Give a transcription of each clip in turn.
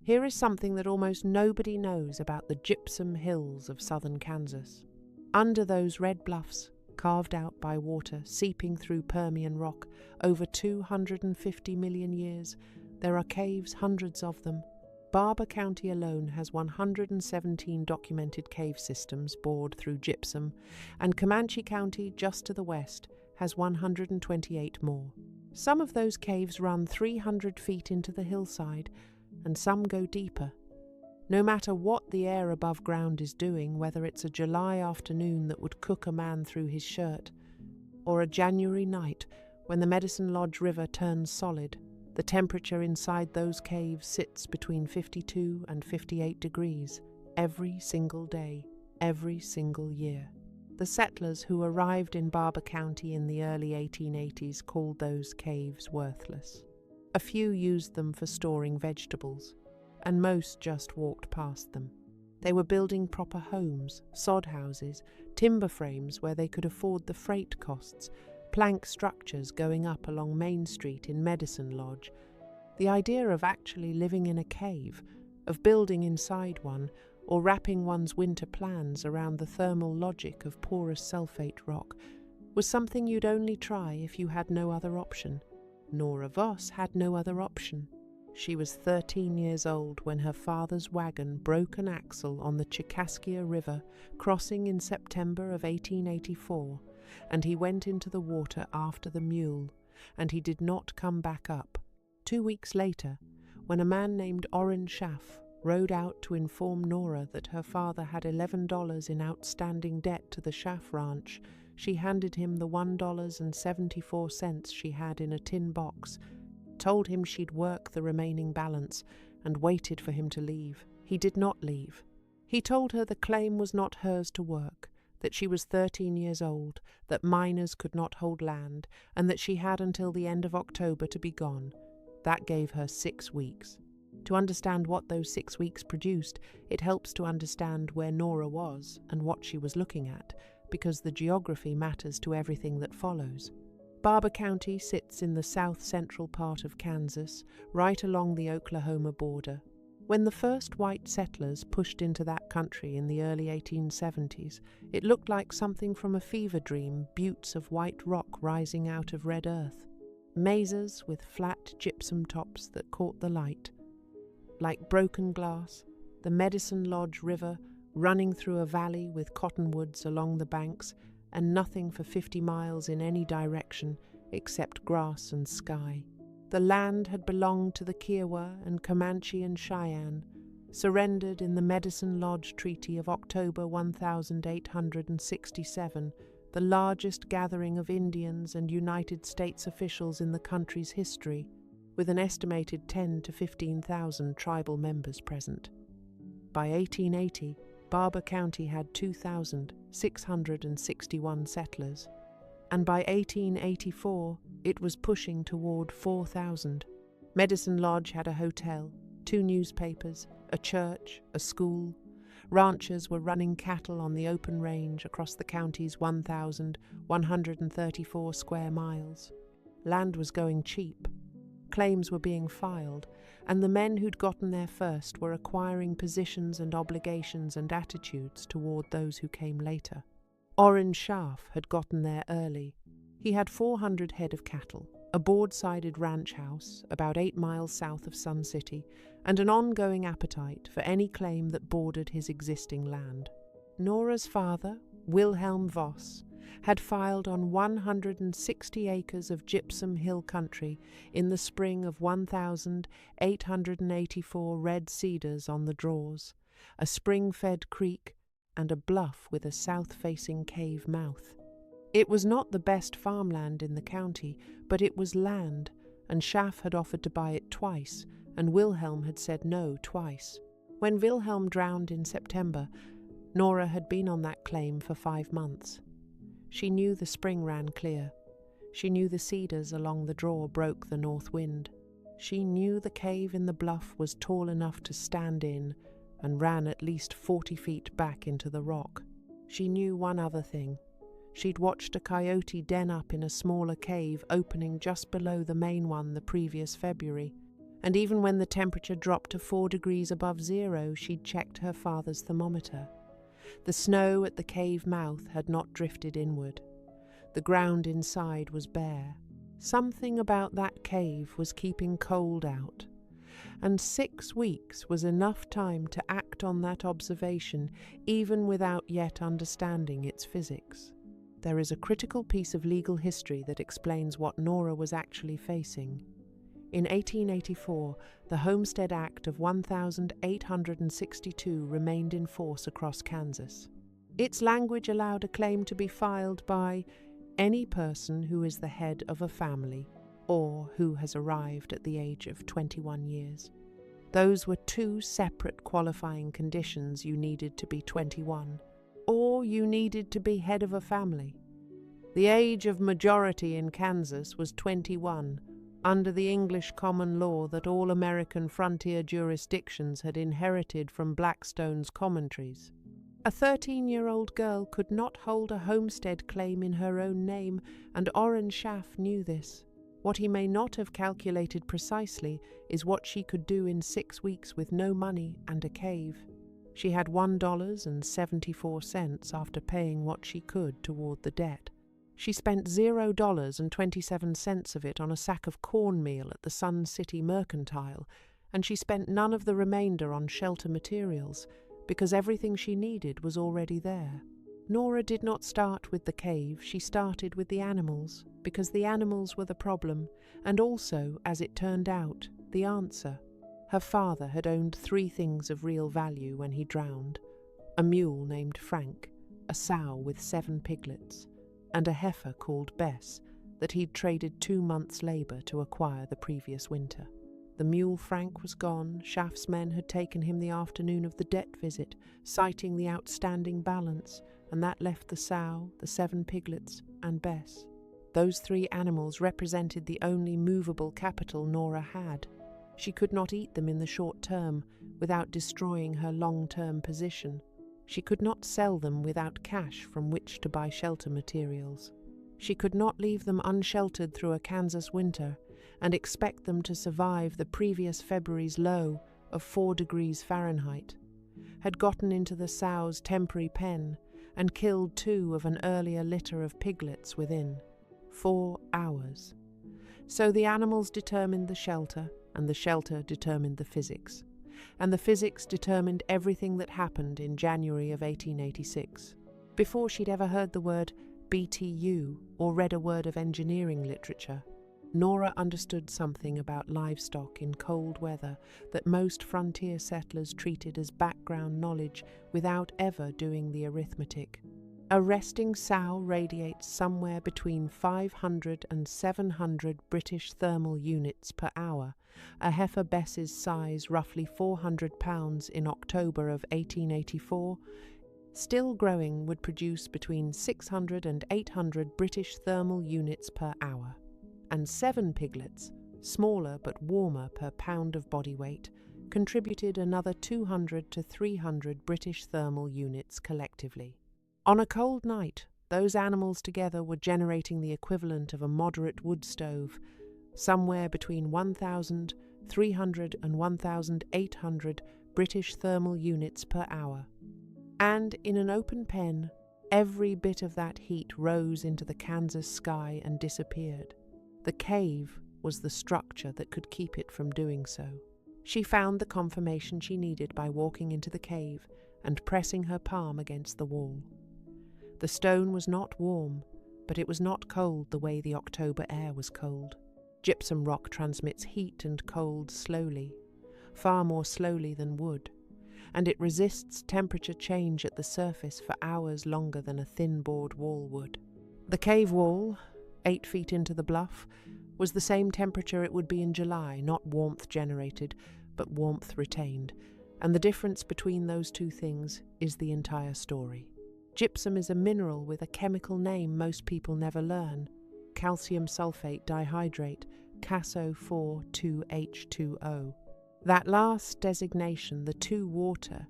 Here is something that almost nobody knows about the Gypsum Hills of southern Kansas. Under those red bluffs, carved out by water seeping through Permian rock over 250 million years, there are caves, hundreds of them. Barber County alone has 117 documented cave systems bored through gypsum, and Comanche County, just to the west, has 128 more. Some of those caves run 300 feet into the hillside, and some go deeper. No matter what the air above ground is doing, whether it's a July afternoon that would cook a man through his shirt, or a January night when the Medicine Lodge River turns solid, the temperature inside those caves sits between 52 and 58 degrees every single day, every single year. The settlers who arrived in Barber County in the early 1880s called those caves worthless. A few used them for storing vegetables, and most just walked past them. They were building proper homes, sod houses, timber frames where they could afford the freight costs, plank structures going up along Main Street in Medicine Lodge. The idea of actually living in a cave, of building inside one, or wrapping one's winter plans around the thermal logic of porous sulfate rock, was something you'd only try if you had no other option. Nora Voss had no other option. She was 13 years old when her father's wagon broke an axle on the Chicaskia River, crossing in September of 1884, and he went into the water after the mule, and he did not come back up. 2 weeks later, when a man named Orrin Schaff rode out to inform Nora that her father had $11 in outstanding debt to the Schaff Ranch, she handed him the $1.74 she had in a tin box, told him she'd work the remaining balance, and waited for him to leave. He did not leave. He told her the claim was not hers to work, that she was 13 years old, that miners could not hold land, and that she had until the end of October to be gone. That gave her 6 weeks. To understand what those 6 weeks produced, it helps to understand where Nora was and what she was looking at, because the geography matters to everything that follows. Barber County sits in the south-central part of Kansas, right along the Oklahoma border. When the first white settlers pushed into that country in the early 1870s, it looked like something from a fever dream, buttes of white rock rising out of red earth, mesas with flat gypsum tops that caught the light. Like broken glass, the Medicine Lodge River running through a valley with cottonwoods along the banks, and nothing for 50 miles in any direction except grass and sky. The land had belonged to the Kiowa and Comanche and Cheyenne, surrendered in the Medicine Lodge Treaty of October 1867, the largest gathering of Indians and United States officials in the country's history, with an estimated 10,000 to 15,000 tribal members present. By 1880, Barber County had 2,661 settlers, and by 1884 it was pushing toward 4,000. Medicine Lodge had a hotel, 2 newspapers, a church, a school. Ranchers were running cattle on the open range across the county's 1,134 square miles. Land was going cheap. Claims were being filed, and the men who'd gotten there first were acquiring positions and obligations and attitudes toward those who came later. Orrin Schaff had gotten there early. He had 400 head of cattle, a board-sided ranch house about 8 miles south of Sun City, and an ongoing appetite for any claim that bordered his existing land. Nora's father, Wilhelm Voss, had filed on 160 acres of gypsum hill country in the spring of 1,884 red cedars on the draws, a spring-fed creek, and a bluff with a south-facing cave mouth. It was not the best farmland in the county, but it was land, and Schaff had offered to buy it twice, and Wilhelm had said no twice. When Wilhelm drowned in September, Nora had been on that claim for 5 months. She knew the spring ran clear. She knew the cedars along the draw broke the north wind. She knew the cave in the bluff was tall enough to stand in and ran at least 40 feet back into the rock. She knew one other thing. She'd watched a coyote den up in a smaller cave opening just below the main one the previous February. And even when the temperature dropped to 4 degrees above zero, she'd checked her father's thermometer. The snow at the cave mouth had not drifted inward. The ground inside was bare. Something about that cave was keeping cold out. And 6 weeks was enough time to act on that observation, even without yet understanding its physics. There is a critical piece of legal history that explains what Nora was actually facing. In 1884, the Homestead Act of 1862 remained in force across Kansas. Its language allowed a claim to be filed by any person who is the head of a family or who has arrived at the age of 21 years. Those were 2 separate qualifying conditions. You needed to be 21, or you needed to be head of a family. The age of majority in Kansas was 21, under the English common law that all American frontier jurisdictions had inherited from Blackstone's commentaries. A 13-year-old girl could not hold a homestead claim in her own name, and Orrin Schaff knew this. What he may not have calculated precisely is what she could do in 6 weeks with no money and a cave. She had $1.74 after paying what she could toward the debt. She spent $0.27 of it on a sack of cornmeal at the Sun City Mercantile, and she spent none of the remainder on shelter materials, because everything she needed was already there. Nora did not start with the cave, she started with the animals, because the animals were the problem, and also, as it turned out, the answer. Her father had owned 3 things of real value when he drowned: a mule named Frank, a sow with 7 piglets, and a heifer called Bess that he'd traded 2 months' labour to acquire the previous winter. The mule Frank was gone. Schaff's men had taken him the afternoon of the debt visit, citing the outstanding balance, and that left the sow, the 7 piglets, and Bess. Those 3 animals represented the only movable capital Nora had. She could not eat them in the short term without destroying her long-term position. She could not sell them without cash from which to buy shelter materials. She could not leave them unsheltered through a Kansas winter and expect them to survive the previous February's low of 4 degrees Fahrenheit. Had gotten into the sow's temporary pen and killed 2 of an earlier litter of piglets within 4 hours. So the animals determined the shelter, and the shelter determined the physics. And the physics determined everything that happened in January of 1886. Before she'd ever heard the word BTU or read a word of engineering literature, Nora understood something about livestock in cold weather that most frontier settlers treated as background knowledge without ever doing the arithmetic. A resting sow radiates somewhere between 500 and 700 British thermal units per hour. A heifer Bess's size, roughly 400 pounds in October of 1884, still growing, would produce between 600 and 800 British thermal units per hour. And 7 piglets, smaller but warmer per pound of body weight, contributed another 200 to 300 British thermal units collectively. On a cold night, those animals together were generating the equivalent of a moderate wood stove, somewhere between 1,300 and 1,800 British thermal units per hour. And in an open pen, every bit of that heat rose into the Kansas sky and disappeared. The cave was the structure that could keep it from doing so. She found the confirmation she needed by walking into the cave and pressing her palm against the wall. The stone was not warm, but it was not cold the way the October air was cold. Gypsum rock transmits heat and cold slowly, far more slowly than wood, and it resists temperature change at the surface for hours longer than a thin-board wall would. The cave wall, 8 feet into the bluff, was the same temperature it would be in July, not warmth generated, but warmth retained, and the difference between those 2 things is the entire story. Gypsum is a mineral with a chemical name most people never learn: calcium sulfate dihydrate, CaSO4-2H2O. That last designation, the 2-water,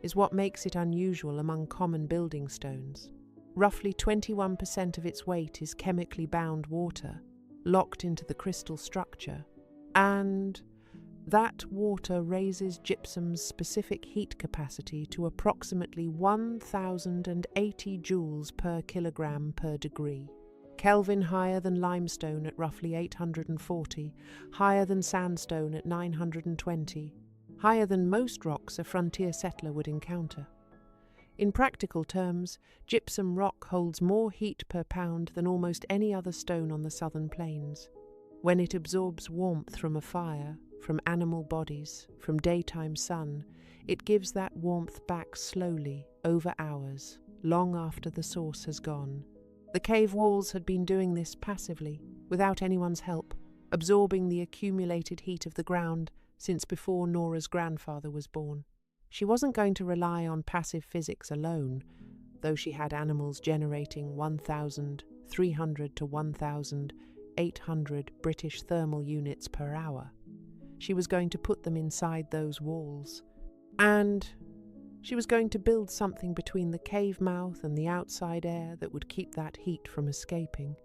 is what makes it unusual among common building stones. Roughly 21% of its weight is chemically bound water, locked into the crystal structure, and That water raises gypsum's specific heat capacity to approximately 1,080 joules per kilogram per degree. Kelvin higher than limestone at roughly 840, higher than sandstone at 920, higher than most rocks a frontier settler would encounter. In practical terms, gypsum rock holds more heat per pound than almost any other stone on the southern plains. When it absorbs warmth from a fire, from animal bodies, from daytime sun, it gives that warmth back slowly, over hours, long after the source has gone. The cave walls had been doing this passively, without anyone's help, absorbing the accumulated heat of the ground since before Nora's grandfather was born. She wasn't going to rely on passive physics alone, though she had animals generating 1,300 to 1,800 British thermal units per hour. She was going to put them inside those walls. And she was going to build something between the cave mouth and the outside air that would keep that heat from escaping.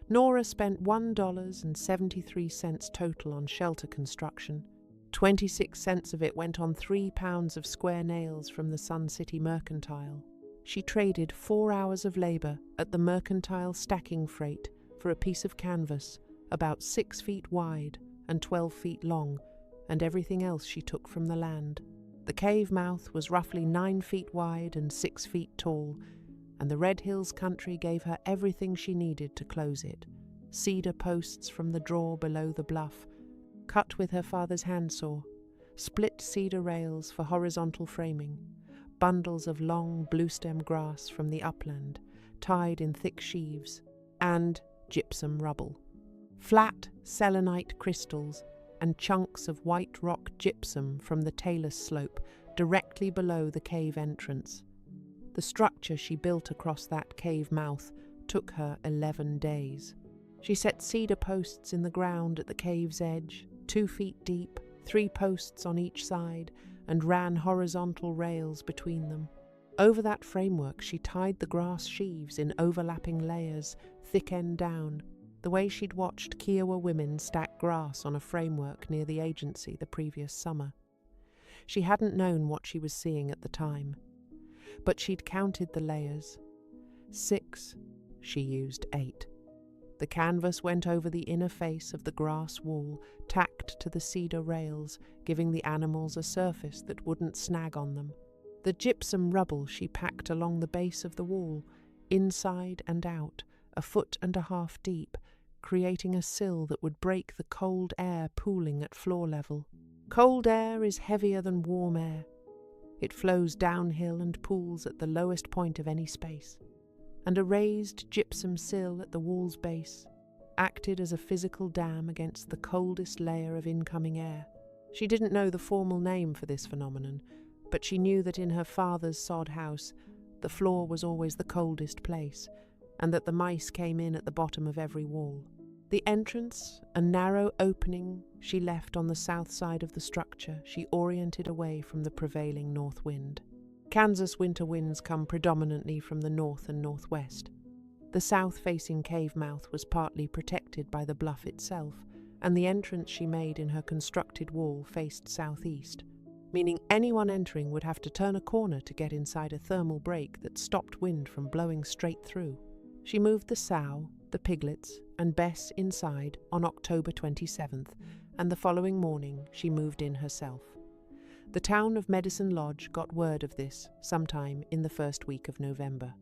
Nora spent $1.73 total on shelter construction. 26 cents of it went on 3 pounds of square nails from the Sun City Mercantile. She traded 4 hours of labour at the Mercantile stacking freight for a piece of canvas about 6 feet wide and 12 feet long, and everything else she took from the land. The cave mouth was roughly 9 feet wide and 6 feet tall, and the Red Hills country gave her everything she needed to close it. Cedar posts from the draw below the bluff, cut with her father's handsaw, split cedar rails for horizontal framing, bundles of long bluestem grass from the upland, tied in thick sheaves, and gypsum rubble. Flat selenite crystals and chunks of white rock gypsum from the talus slope directly below the cave entrance. The structure she built across that cave mouth took her 11 days. She set cedar posts in the ground at the cave's edge, 2 feet deep, 3 posts on each side, and ran horizontal rails between them. Over that framework she tied the grass sheaves in overlapping layers, thick end down, the way she'd watched Kiowa women stack grass on a framework near the agency the previous summer. She hadn't known what she was seeing at the time, but she'd counted the layers. 6, she used 8. The canvas went over the inner face of the grass wall, tacked to the cedar rails, giving the animals a surface that wouldn't snag on them. The gypsum rubble she packed along the base of the wall, inside and out, 1.5 feet deep, creating a sill that would break the cold air pooling at floor level. Cold air is heavier than warm air. It flows downhill and pools at the lowest point of any space, and a raised gypsum sill at the wall's base acted as a physical dam against the coldest layer of incoming air. She didn't know the formal name for this phenomenon, but she knew that in her father's sod house the floor was always the coldest place, and that the mice came in at the bottom of every wall. The entrance, a narrow opening she left on the south side of the structure, she oriented away from the prevailing north wind. Kansas winter winds come predominantly from the north and northwest. The south-facing cave mouth was partly protected by the bluff itself, and the entrance she made in her constructed wall faced southeast, meaning anyone entering would have to turn a corner to get inside a thermal break that stopped wind from blowing straight through. She moved the sow, the piglets, and Bess inside on October 27th, and the following morning she moved in herself. The town of Medicine Lodge got word of this sometime in the first week of November.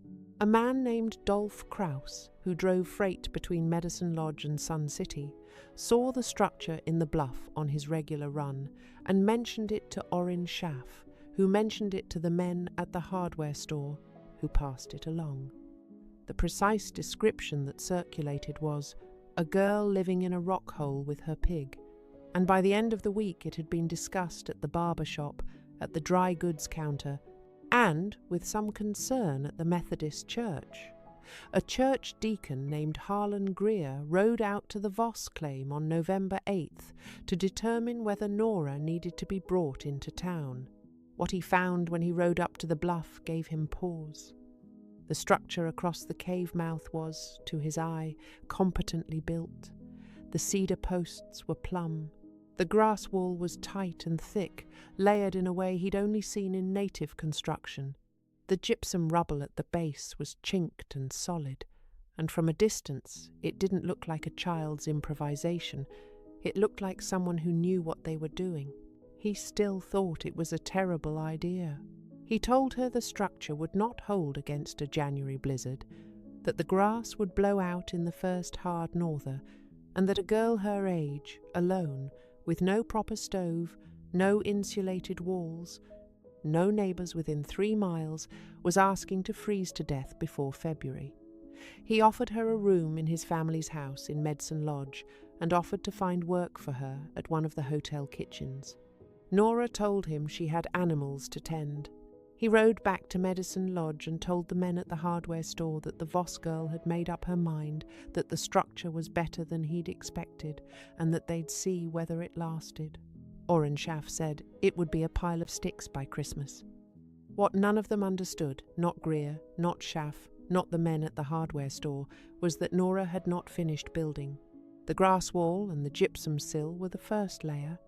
A man named Dolph Kraus, who drove freight between Medicine Lodge and Sun City, saw the structure in the bluff on his regular run and mentioned it to Orrin Schaff, who mentioned it to the men at the hardware store, who passed it along. The precise description that circulated was, a girl living in a rock hole with her pig, and by the end of the week it had been discussed at the barber shop, at the dry goods counter, and with some concern at the Methodist church. A church deacon named Harlan Greer rode out to the Voss claim on November 8th to determine whether Nora needed to be brought into town. What he found when he rode up to the bluff gave him pause. The structure across the cave mouth was, to his eye, competently built. The cedar posts were plumb, The grass wall was tight and thick, layered in a way he'd only seen in native construction. The gypsum rubble at the base was chinked and solid, and from a distance it didn't look like a child's improvisation. It looked like someone who knew what they were doing. He still thought it was a terrible idea. He told her the structure would not hold against a January blizzard, that the grass would blow out in the first hard norther, and that a girl her age, alone, with no proper stove, no insulated walls, no neighbours within 3 miles, was asking to freeze to death before February. He offered her a room in his family's house in Medicine Lodge and offered to find work for her at one of the hotel kitchens. Nora told him she had animals to tend. He rode back to Medicine Lodge and told the men at the hardware store that the Voss girl had made up her mind that the structure was better than he'd expected and that they'd see whether it lasted. Oren Schaff said it would be a pile of sticks by Christmas. What none of them understood, not Greer, not Schaff, not the men at the hardware store, was that Nora had not finished building. The grass wall and the gypsum sill were the first layer,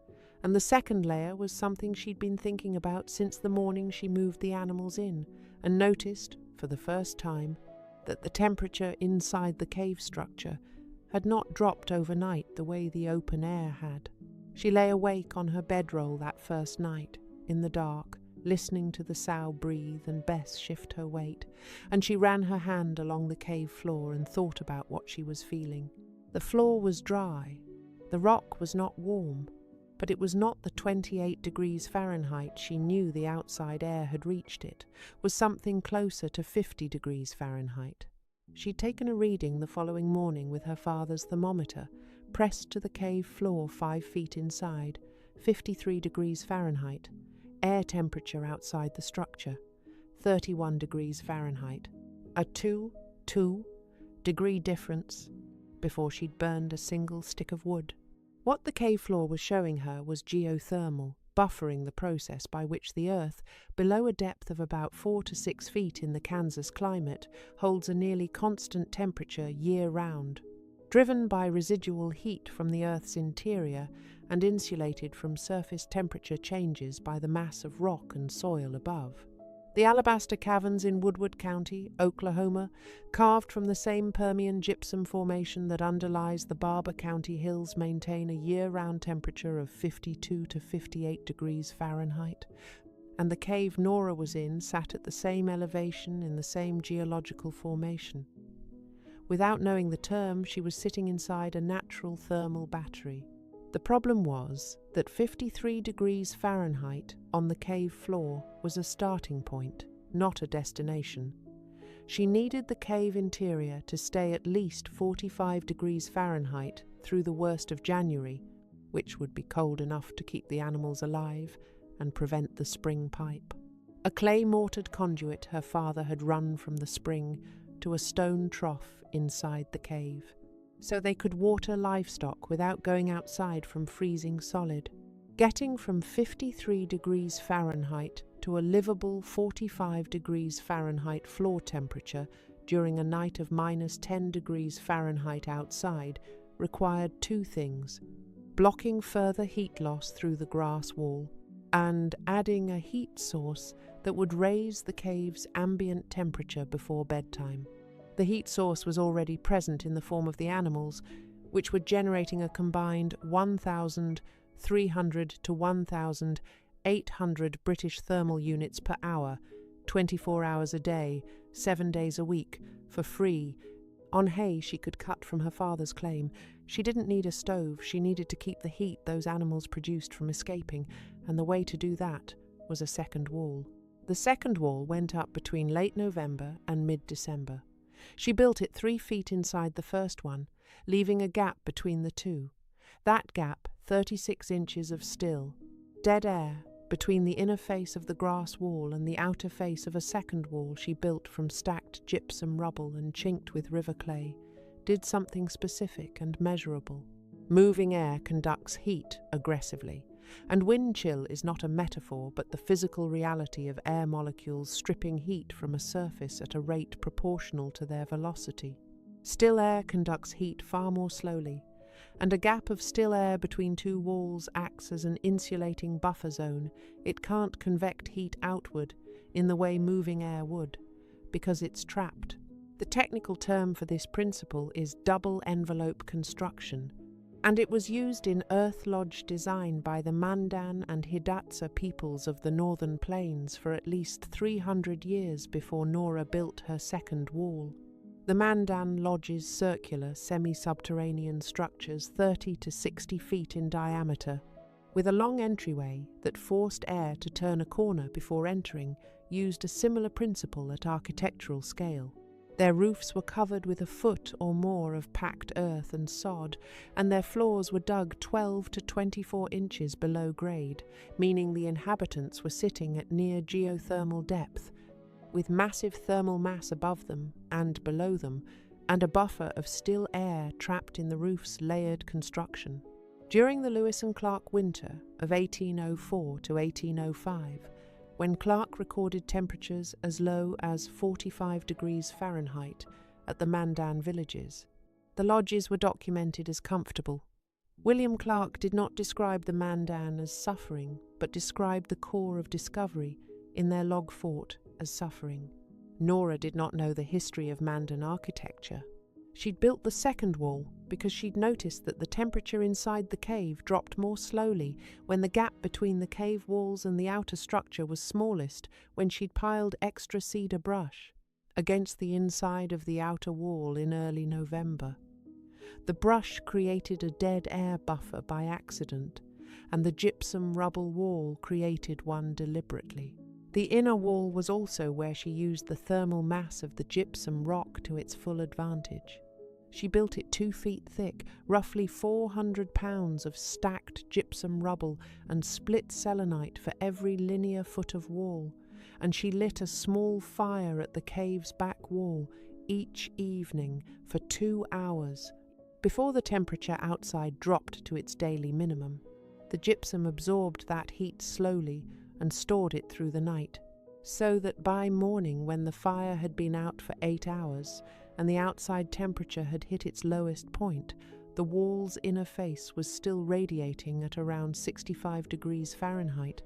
and the second layer was something she'd been thinking about since the morning she moved the animals in, and noticed, for the first time, that the temperature inside the cave structure had not dropped overnight the way the open air had. She lay awake on her bedroll that first night, in the dark, listening to the sow breathe and Bess shift her weight, and she ran her hand along the cave floor and thought about what she was feeling. The floor was dry. The rock was not warm, but it was not the 28 degrees Fahrenheit she knew the outside air had reached. It was something closer to 50 degrees Fahrenheit. She'd taken a reading the following morning with her father's thermometer, pressed to the cave floor 5 feet inside, 53 degrees Fahrenheit. Air temperature outside the structure, 31 degrees Fahrenheit. A 2 degree difference before she'd burned a single stick of wood. What the cave floor was showing her was geothermal, buffering the process by which the earth, below a depth of about 4 to 6 feet in the Kansas climate, holds a nearly constant temperature year-round. Driven by residual heat from the Earth's interior and insulated from surface temperature changes by the mass of rock and soil above. The Alabaster Caverns in Woodward County, Oklahoma, carved from the same Permian gypsum formation that underlies the Barber County hills, maintain a year-round temperature of 52 to 58 degrees Fahrenheit, and the cave Nora was in sat at the same elevation in the same geological formation. Without knowing the term, she was sitting inside a natural thermal battery. The problem was that 53 degrees Fahrenheit on the cave floor was a starting point, not a destination. She needed the cave interior to stay at least 45 degrees Fahrenheit through the worst of January, which would be cold enough to keep the animals alive and prevent the spring pipe. A clay-mortared conduit her father had run from the spring to a stone trough inside the cave, so they could water livestock without going outside from freezing solid. Getting from 53 degrees Fahrenheit to a livable 45 degrees Fahrenheit floor temperature during a night of minus 10 degrees Fahrenheit outside required 2 things: blocking further heat loss through the grass wall and adding a heat source that would raise the cave's ambient temperature before bedtime. The heat source was already present in the form of the animals, which were generating a combined 1,300 to 1,800 British thermal units per hour, 24 hours a day, 7 days a week, for free, on hay she could cut from her father's claim. She didn't need a stove, she needed to keep the heat those animals produced from escaping, and the way to do that was a second wall. The second wall went up between late November and mid-December. She built it 3 feet inside the first one, leaving a gap between the two. That gap, 36 inches of still, dead air, between the inner face of the grass wall and the outer face of a second wall she built from stacked gypsum rubble and chinked with river clay, did something specific and measurable. Moving air conducts heat aggressively, and wind chill is not a metaphor but the physical reality of air molecules stripping heat from a surface at a rate proportional to their velocity. Still air conducts heat far more slowly, and a gap of still air between two walls acts as an insulating buffer zone. It can't convect heat outward in the way moving air would, because it's trapped. The technical term for this principle is double envelope construction, and it was used in earth lodge design by the Mandan and Hidatsa peoples of the northern plains for at least 300 years before Nora built her second wall. The Mandan lodge's circular, semi-subterranean structures 30 to 60 feet in diameter, with a long entryway that forced air to turn a corner before entering, used a similar principle at architectural scale. Their roofs were covered with a foot or more of packed earth and sod, and their floors were dug 12 to 24 inches below grade, meaning the inhabitants were sitting at near geothermal depth, with massive thermal mass above them and below them, and a buffer of still air trapped in the roof's layered construction. During the Lewis and Clark winter of 1804 to 1805, when Clark recorded temperatures as low as 45 degrees Fahrenheit at the Mandan villages, the lodges were documented as comfortable. William Clark did not describe the Mandan as suffering, but described the core of discovery in their log fort as suffering. Nora did not know the history of Mandan architecture. She'd built the second wall because she'd noticed that the temperature inside the cave dropped more slowly when the gap between the cave walls and the outer structure was smallest, when she'd piled extra cedar brush against the inside of the outer wall in early November. The brush created a dead air buffer by accident, and the gypsum rubble wall created one deliberately. The inner wall was also where she used the thermal mass of the gypsum rock to its full advantage. She built it 2 feet thick, roughly 400 pounds of stacked gypsum rubble and split selenite for every linear foot of wall, and she lit a small fire at the cave's back wall each evening for 2 hours before the temperature outside dropped to its daily minimum. The gypsum absorbed that heat slowly and stored it through the night, so that by morning, when the fire had been out for 8 hours and the outside temperature had hit its lowest point, the wall's inner face was still radiating at around 65 degrees Fahrenheit,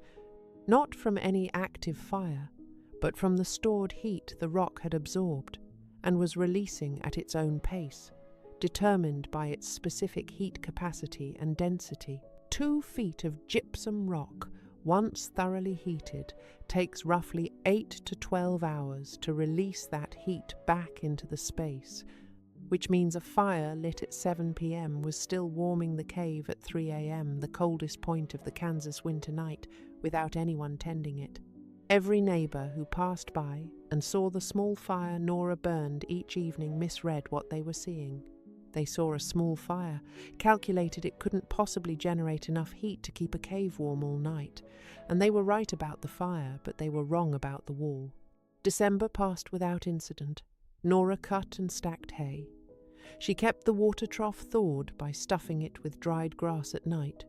not from any active fire, but from the stored heat the rock had absorbed and was releasing at its own pace, determined by its specific heat capacity and density. 2 feet of gypsum rock, once thoroughly heated, takes roughly 8 to 12 hours to release that heat back into the space, which means a fire lit at 7 p.m. was still warming the cave at 3 a.m., the coldest point of the Kansas winter night, without anyone tending it. Every neighbor who passed by and saw the small fire Nora burned each evening misread what they were seeing. They saw a small fire, calculated it couldn't possibly generate enough heat to keep a cave warm all night, and they were right about the fire, but they were wrong about the wall. December passed without incident. Nora cut and stacked hay. She kept the water trough thawed by stuffing it with dried grass at night,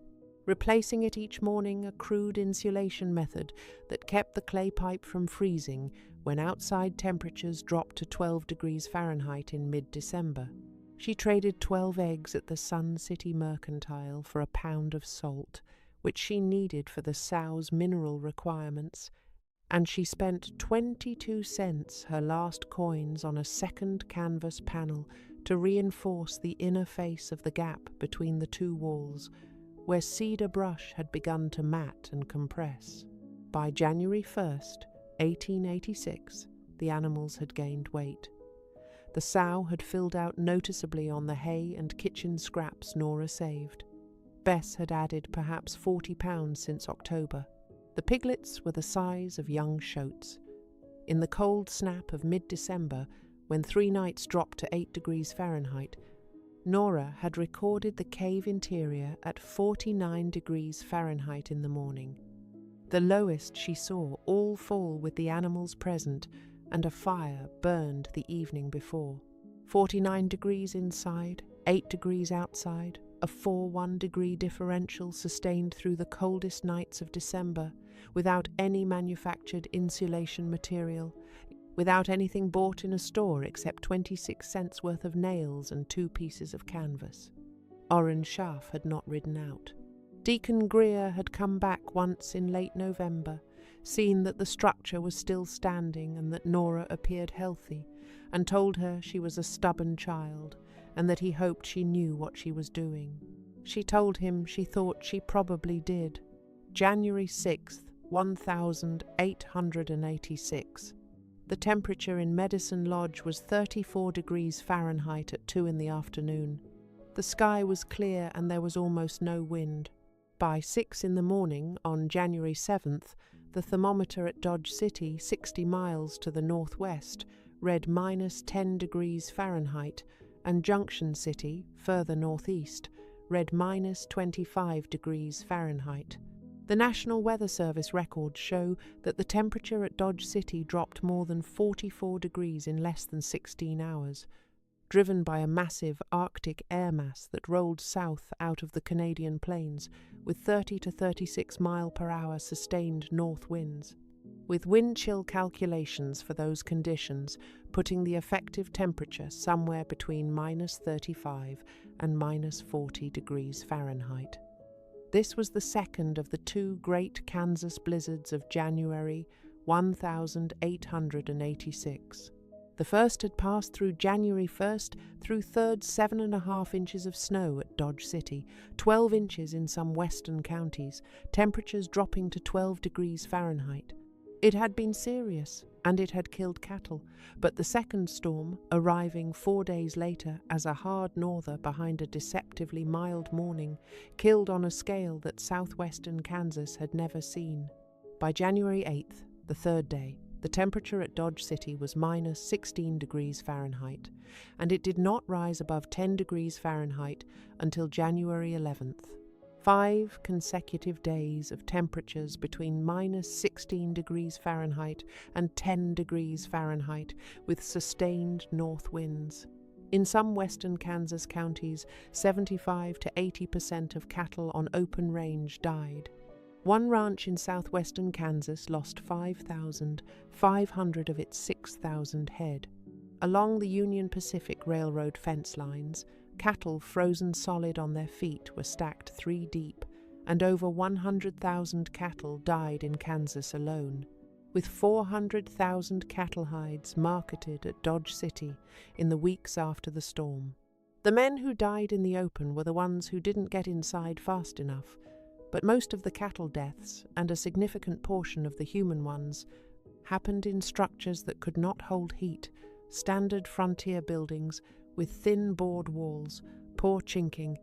replacing it each morning, a crude insulation method that kept the clay pipe from freezing when outside temperatures dropped to 12 degrees Fahrenheit in mid-December. She traded 12 eggs at the Sun City Mercantile for a pound of salt, which she needed for the sow's mineral requirements, and she spent 22 cents, her last coins, on a second canvas panel to reinforce the inner face of the gap between the two walls, where cedar brush had begun to mat and compress. By January 1st, 1886, the animals had gained weight. The sow had filled out noticeably on the hay and kitchen scraps Nora saved. Bess had added perhaps 40 pounds since October. The piglets were the size of young shoats. In the cold snap of mid-December, when 3 nights dropped to 8 degrees Fahrenheit, Nora had recorded the cave interior at 49 degrees Fahrenheit in the morning. The lowest she saw, all full with the animals present, and a fire burned the evening before. 49 degrees inside, 8 degrees outside, a 4-1 degree differential sustained through the coldest nights of December, without any manufactured insulation material, without anything bought in a store except 26 cents worth of nails and 2 pieces of canvas. Orange Schaff had not ridden out. Deacon Greer had come back once in late November, seen that the structure was still standing and that Nora appeared healthy, and told her she was a stubborn child and that he hoped she knew what she was doing. She told him she thought she probably did. January 6th, 1886. The temperature in Medicine Lodge was 34 degrees Fahrenheit at 2 in the afternoon. The sky was clear and there was almost no wind. By 6 in the morning on January 7th, the thermometer at Dodge City, 60 miles to the northwest, read -10 degrees Fahrenheit, and Junction City, further northeast, read -25 degrees Fahrenheit. The National Weather Service records show that the temperature at Dodge City dropped more than 44 degrees in less than 16 hours, driven by a massive Arctic air mass that rolled south out of the Canadian plains with 30 to 36 mile per hour sustained north winds, with wind chill calculations for those conditions putting the effective temperature somewhere between -35 and -40 degrees Fahrenheit. This was the second of the two great Kansas blizzards of January 1886. The first had passed through January 1st through 3rd 7.5 inches of snow at Dodge City, 12 inches in some western counties, temperatures dropping to 12 degrees Fahrenheit. It had been serious, and it had killed cattle, but the second storm, arriving 4 days later as a hard norther behind a deceptively mild morning, killed on a scale that southwestern Kansas had never seen. By January 8th, the third day, the temperature at Dodge City was -16 degrees Fahrenheit, and it did not rise above 10 degrees Fahrenheit until January 11th. 5 consecutive days of temperatures between -16 degrees Fahrenheit and 10 degrees Fahrenheit, with sustained north winds. In some western Kansas counties, 75 to 80% of cattle on open range died. One ranch in southwestern Kansas lost 5,500 of its 6,000 head. Along the Union Pacific Railroad fence lines, cattle frozen solid on their feet were stacked 3 deep, and over 100,000 cattle died in Kansas alone, with 400,000 cattle hides marketed at Dodge City in the weeks after the storm. The men who died in the open were the ones who didn't get inside fast enough, but most of the cattle deaths, and a significant portion of the human ones, happened in structures that could not hold heat, standard frontier buildings with thin board walls, poor chinking,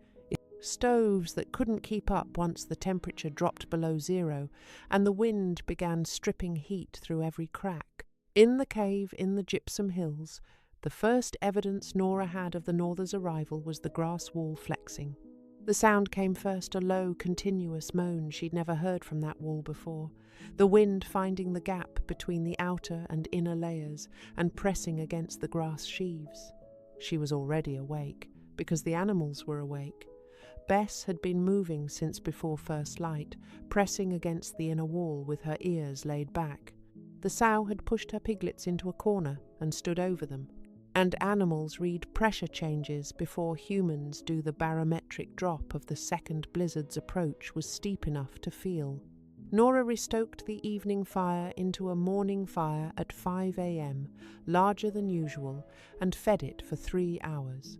stoves that couldn't keep up once the temperature dropped below zero, and the wind began stripping heat through every crack. In the cave in the Gypsum Hills, the first evidence Nora had of the Northers' arrival was the grass wall flexing. The sound came first, a low, continuous moan she'd never heard from that wall before, the wind finding the gap between the outer and inner layers and pressing against the grass sheaves. She was already awake, because the animals were awake. Bess had been moving since before first light, pressing against the inner wall with her ears laid back. The sow had pushed her piglets into a corner and stood over them, and animals read pressure changes before humans do. The barometric drop of the second blizzard's approach was steep enough to feel. Nora restoked the evening fire into a morning fire at 5 a.m., larger than usual, and fed it for 3 hours.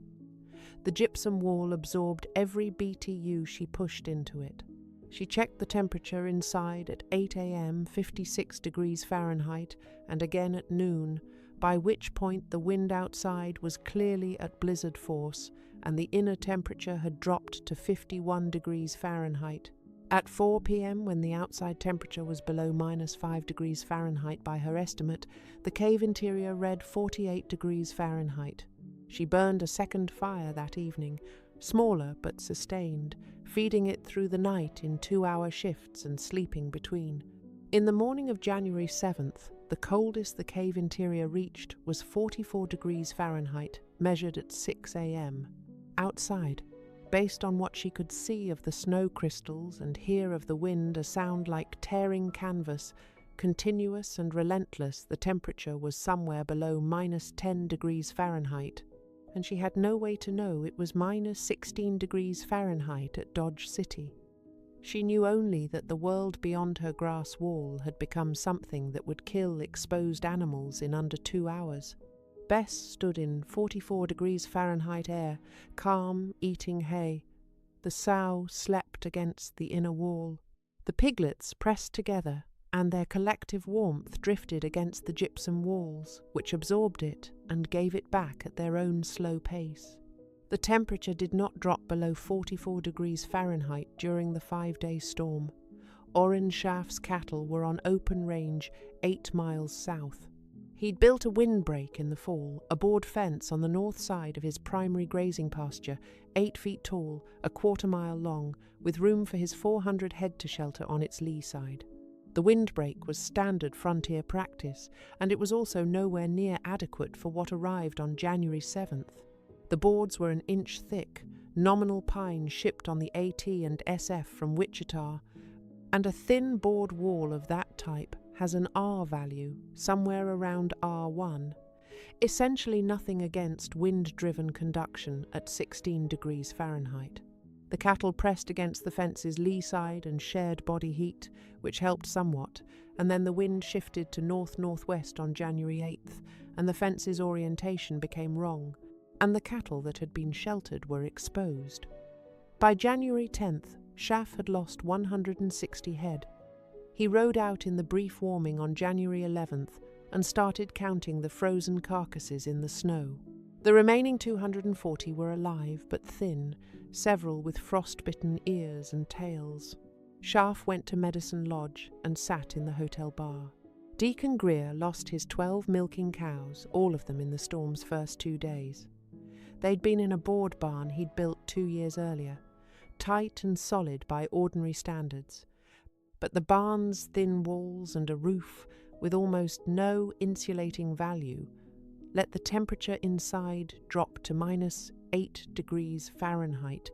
The gypsum wall absorbed every BTU she pushed into it. She checked the temperature inside at 8 a.m., 56 degrees Fahrenheit, and again at noon, by which point the wind outside was clearly at blizzard force, and the inner temperature had dropped to 51 degrees Fahrenheit. At 4 p.m., when the outside temperature was below -5 degrees Fahrenheit by her estimate, the cave interior read 48 degrees Fahrenheit. She burned a second fire that evening, smaller but sustained, feeding it through the night in 2-hour shifts and sleeping between. In the morning of January 7th, the coldest the cave interior reached was 44 degrees Fahrenheit, measured at 6 a.m. Outside, based on what she could see of the snow crystals and hear of the wind, a sound like tearing canvas, continuous and relentless, the temperature was somewhere below -10 degrees Fahrenheit. and she had no way to know it was minus 16 degrees Fahrenheit at Dodge City. She knew only that the world beyond her grass wall had become something that would kill exposed animals in under 2 hours. Bess stood in 44 degrees Fahrenheit air, calm, eating hay. The sow slept against the inner wall. The piglets pressed together, and their collective warmth drifted against the gypsum walls, which absorbed it and gave it back at their own slow pace. The temperature did not drop below 44 degrees Fahrenheit during the 5-day storm. Orrin Schaaf's cattle were on open range 8 miles south. He'd built a windbreak in the fall, a board fence on the north side of his primary grazing pasture, 8 feet tall, a quarter-mile long, with room for his 400 head to shelter on its lee side. The windbreak was standard frontier practice, and it was also nowhere near adequate for what arrived on January 7th. The boards were 1 inch thick, nominal pine shipped on the AT and SF from Wichita, and a thin board wall of that type has an R value, somewhere around R1, essentially nothing against wind-driven conduction at 16 degrees Fahrenheit. The cattle pressed against the fence's lee side and shared body heat, which helped somewhat, and then the wind shifted to north-northwest on January 8th, and the fence's orientation became wrong, and the cattle that had been sheltered were exposed. By January 10th, Schaaf had lost 160 head. He rode out in the brief warming on January 11th and started counting the frozen carcasses in the snow. The remaining 240 were alive but thin, several with frostbitten ears and tails. Schaaf went to Medicine Lodge and sat in the hotel bar. Deacon Greer lost his 12 milking cows, all of them in the storm's first 2 days. They'd been in a board barn he'd built 2 years earlier, tight and solid by ordinary standards. But the barn's thin walls and a roof, with almost no insulating value, let the temperature inside drop to minus 8 degrees Fahrenheit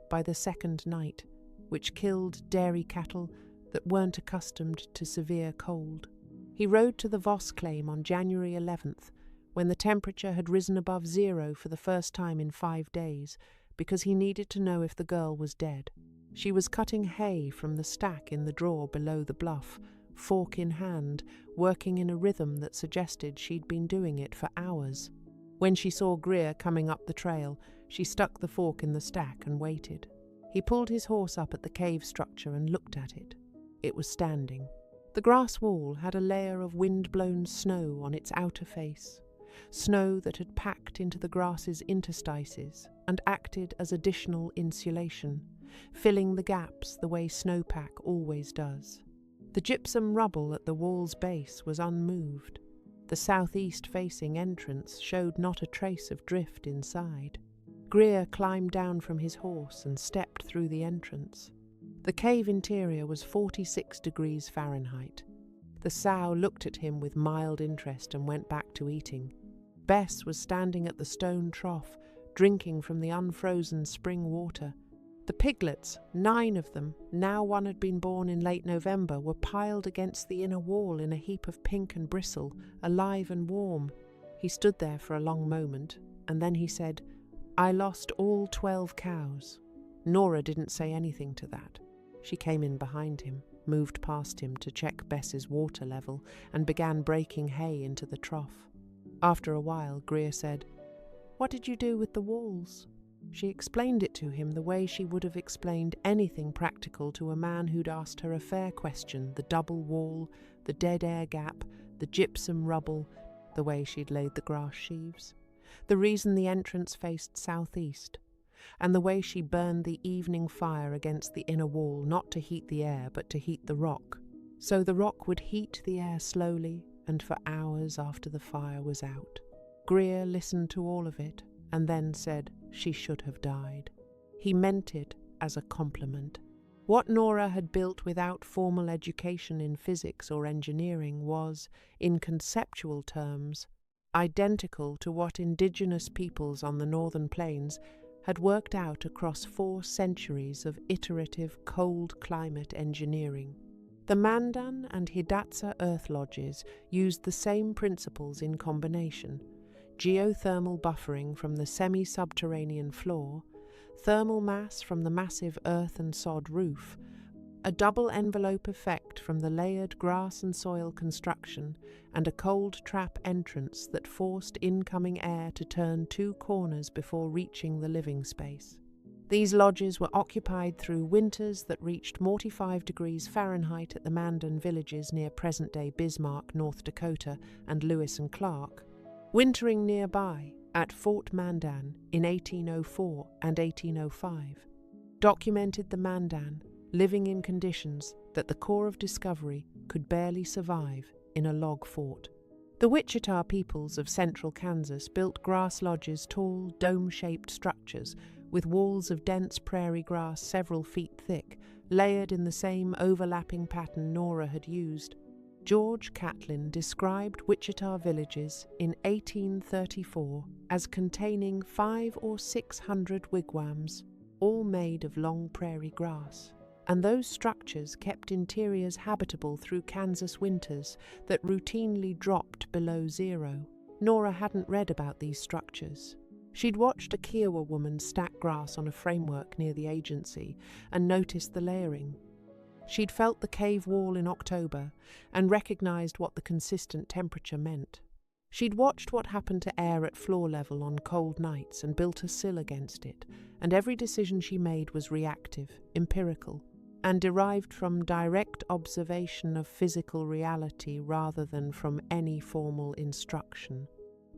by the second night, which killed dairy cattle that weren't accustomed to severe cold. He rode to the Voss claim on January 11th, when the temperature had risen above 0 for the first time in 5 days, because he needed to know if the girl was dead. She was cutting hay from the stack in the drawer below the bluff, fork in hand, working in a rhythm that suggested she'd been doing it for hours. When she saw Greer coming up the trail, she stuck the fork in the stack and waited. He pulled his horse up at the cave structure and looked at it. It was standing. The grass wall had a layer of wind-blown snow on its outer face, snow that had packed into the grass's interstices and acted as additional insulation, filling the gaps the way snowpack always does. The gypsum rubble at the wall's base was unmoved. The southeast-facing entrance showed not a trace of drift inside. Greer climbed down from his horse and stepped through the entrance. The cave interior was 46 degrees Fahrenheit. The sow looked at him with mild interest and went back to eating. Bess was standing at the stone trough, drinking from the unfrozen spring water. The piglets, 9 of them, now one had been born in late November, were piled against the inner wall in a heap of pink and bristle, alive and warm. He stood there for a long moment, and then he said, "I lost all 12 cows." Nora didn't say anything to that. She came in behind him, moved past him to check Bess's water level, and began breaking hay into the trough. After a while, Greer said, "What did you do with the walls?" She explained it to him the way she would have explained anything practical to a man who'd asked her a fair question: the double wall, the dead air gap, the gypsum rubble, the way she'd laid the grass sheaves, the reason the entrance faced southeast, and the way she burned the evening fire against the inner wall, not to heat the air but to heat the rock, so the rock would heat the air slowly and for hours after the fire was out. Greer listened to all of it and then said she should have died. He meant it as a compliment. What Nora had built without formal education in physics or engineering was, in conceptual terms, identical to what indigenous peoples on the northern plains had worked out across 4 centuries of iterative cold climate engineering. The Mandan and Hidatsa earth lodges used the same principles in combination: geothermal buffering from the semi-subterranean floor, thermal mass from the massive earth and sod roof, a double envelope effect from the layered grass and soil construction, and a cold trap entrance that forced incoming air to turn two corners before reaching the living space. These lodges were occupied through winters that reached 45 degrees Fahrenheit at the Mandan villages near present-day Bismarck, North Dakota, and Lewis and Clark, wintering nearby at Fort Mandan in 1804 and 1805, documented the Mandan living in conditions that the Corps of Discovery could barely survive in a log fort. The Wichita peoples of central Kansas built grass lodges, tall, dome-shaped structures with walls of dense prairie grass several feet thick, layered in the same overlapping pattern Nora had used. George Catlin described Wichita villages in 1834 as containing 500 or 600 wigwams, all made of long prairie grass, and those structures kept interiors habitable through Kansas winters that routinely dropped below zero. Nora hadn't read about these structures. She'd watched a Kiowa woman stack grass on a framework near the agency and noticed the layering. She'd felt the cave wall in October and recognized what the consistent temperature meant. She'd watched what happened to air at floor level on cold nights and built a sill against it, and every decision she made was reactive, empirical, and derived from direct observation of physical reality rather than from any formal instruction.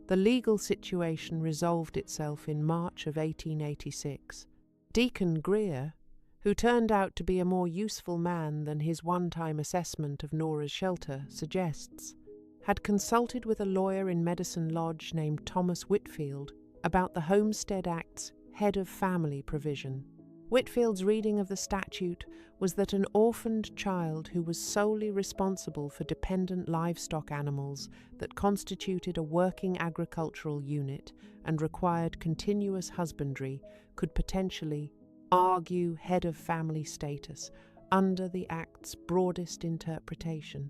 The legal situation resolved itself in March of 1886. Deacon Greer, who turned out to be a more useful man than his one-time assessment of Nora's shelter suggests, had consulted with a lawyer in Medicine Lodge named Thomas Whitfield about the Homestead Act's head of family provision. Whitfield's reading of the statute was that an orphaned child who was solely responsible for dependent livestock animals that constituted a working agricultural unit and required continuous husbandry could potentially argue head of family status under the Act's broadest interpretation.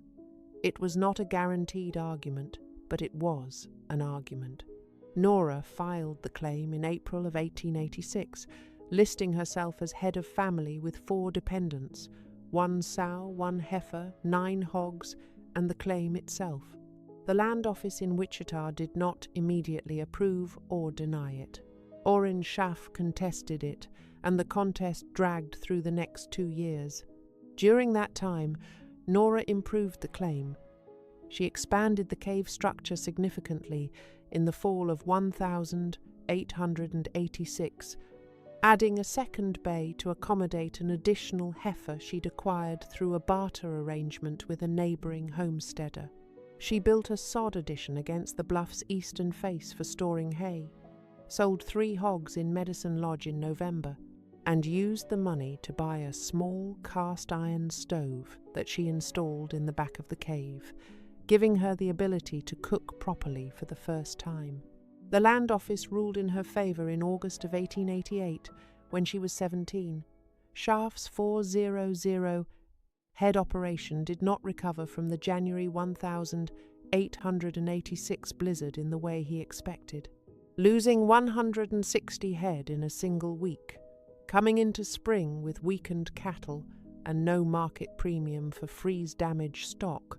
It was not a guaranteed argument, but it was an argument. Nora filed the claim in April of 1886, listing herself as head of family with 4 dependents, 1 sow, 1 heifer, 9 hogs, and the claim itself. The land office in Wichita did not immediately approve or deny it. Orrin Schaff contested it, and the contest dragged through the next 2 years. During that time, Nora improved the claim. She expanded the cave structure significantly in the fall of 1886, adding a second bay to accommodate an additional heifer she'd acquired through a barter arrangement with a neighbouring homesteader. She built a sod addition against the bluff's eastern face for storing hay, sold 3 hogs in Medicine Lodge in November, and used the money to buy a small cast-iron stove that she installed in the back of the cave, giving her the ability to cook properly for the first time. The land office ruled in her favour in August of 1888, when she was 17. Schaff's 400 head operation did not recover from the January 1886 blizzard in the way he expected, losing 160 head in a single week. Coming into spring with weakened cattle and no market premium for freeze-damaged stock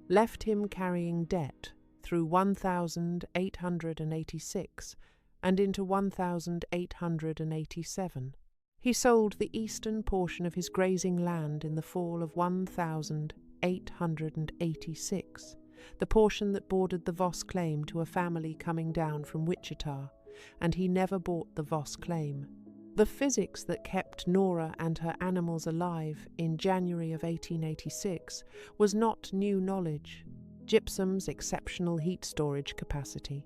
left him carrying debt through 1886 and into 1887. He sold the eastern portion of his grazing land in the fall of 1886, the portion that bordered the Voss claim to a family coming down from Wichita, and he never bought the Voss claim. The physics that kept Nora and her animals alive in January of 1886 was not new knowledge. Gypsum's exceptional heat storage capacity,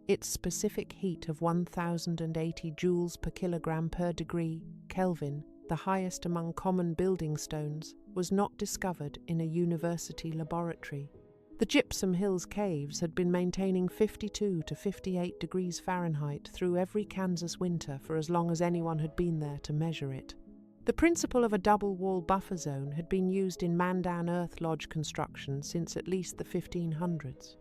its specific heat of 1,080 joules per kilogram per degree Kelvin, the highest among common building stones, was not discovered in a university laboratory. The Gypsum Hills caves had been maintaining 52 to 58 degrees Fahrenheit through every Kansas winter for as long as anyone had been there to measure it. The principle of a double-wall buffer zone had been used in Mandan Earth Lodge construction since at least the 1500s.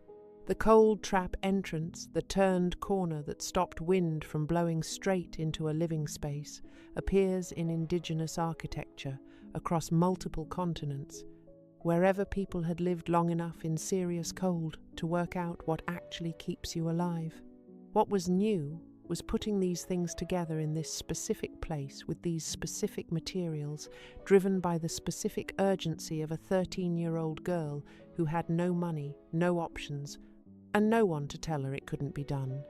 The cold trap entrance, the turned corner that stopped wind from blowing straight into a living space, appears in indigenous architecture across multiple continents, wherever people had lived long enough in serious cold to work out what actually keeps you alive. What was new was putting these things together in this specific place with these specific materials, driven by the specific urgency of a 13-year-old girl who had no money, no options, and no one to tell her it couldn't be done.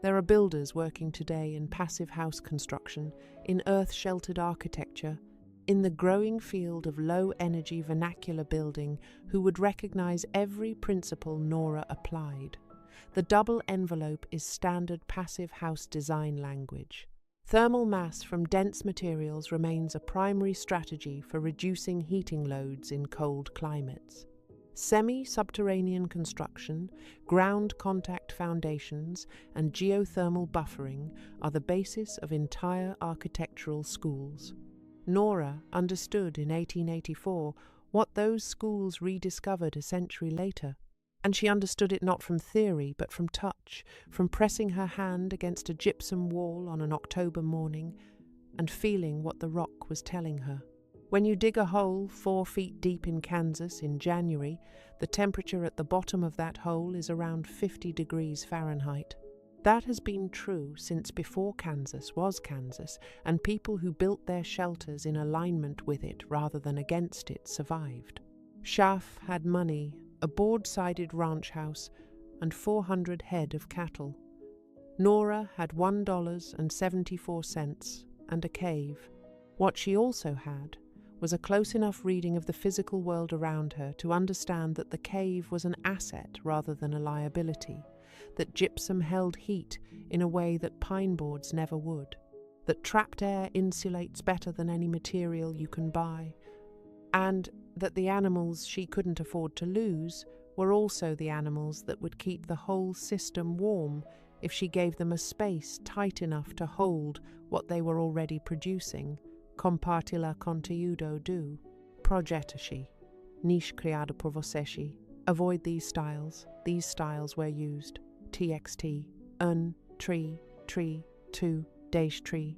There are builders working today in passive house construction, in earth-sheltered architecture, in the growing field of low-energy vernacular building who would recognize every principle Nora applied. The double envelope is standard passive house design language. Thermal mass from dense materials remains a primary strategy for reducing heating loads in cold climates. Semi-subterranean construction, ground contact foundations, and geothermal buffering are the basis of entire architectural schools. Nora understood in 1884 what those schools rediscovered a century later, and she understood it not from theory but from touch, from pressing her hand against a gypsum wall on an October morning and feeling what the rock was telling her. When you dig a hole 4 feet deep in Kansas in January, the temperature at the bottom of that hole is around 50 degrees Fahrenheit. That has been true since before Kansas was Kansas, and people who built their shelters in alignment with it rather than against it survived. Schaff had money, a board-sided ranch house, and 400 head of cattle. Nora had $1.74 and a cave. What she also had was a close enough reading of the physical world around her to understand that the cave was an asset rather than a liability, that gypsum held heat in a way that pine boards never would, that trapped air insulates better than any material you can buy, and that the animals she couldn't afford to lose were also the animals that would keep the whole system warm if she gave them a space tight enough to hold what they were already producing. Compartilha conteúdo do. Projetasci. Niche criado por vocês. Avoid these styles were used. TXT. Tree, 2, tree.